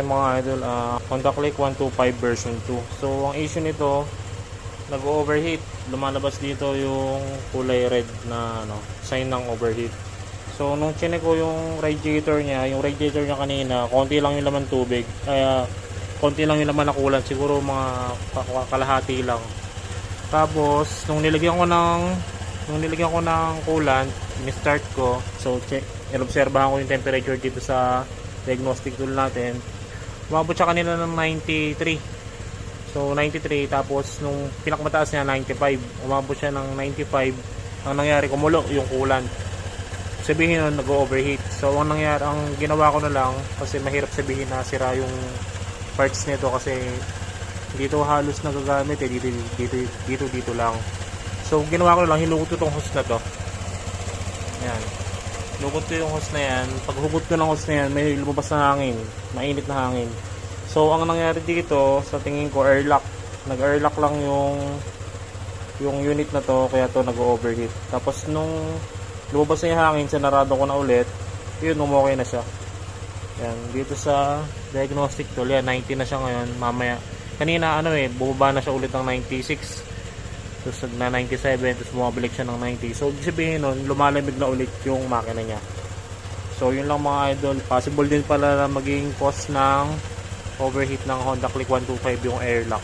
mga idol, Honda Click 125 version 2. So ang issue nito, nag-overheat. Lumalabas dito yung kulay red na sign ng overheat. So nung chinek ko yung radiator niya kanina, konti lang yung laman tubig. Kaya konti lang yung laman na coolant, siguro mga kalahati lang. Tapos nung nilagyan ko ng coolant, ni-start ko. So inobserbahan ko yung temperature dito sa diagnostic tool natin. Umabot siya kanina ng 93. So 93, tapos nung pinakamataas niya 95. Umabot siya ng 95. Ang nangyari, kumulo yung coolant. Sabihin nun, nag-overheat. So ang ginawa ko na lang, kasi mahirap sabihin na sira yung parts nito kasi dito halos nagagamit dito lang. So ginawa ko na lang, hinugot ko tong hose na to. Ayan, hinugot ko yung hose na yan. Pag hugot ko ng hose na yan, may lumabas na hangin, mainit na hangin. So ang nangyari dito, sa tingin ko, airlock. Nag-airlock lang yung unit na to, kaya to nag-overheat. Tapos nung lumabas na yung hangin, sinarado ko na ulit, yun, umokay na siya. Yan, dito sa diagnostic tool, yan, 90 na siya ngayon. Mamaya, kanina bumaba na siya ulit ng 96, tapos na 97, tapos bumabalik siya ng 90. So ibig sabihin nun, lumalamig na ulit yung makina niya. So yun lang mga idol. Possible din pala na maging cause ng overheat ng Honda Click 125 yung airlock.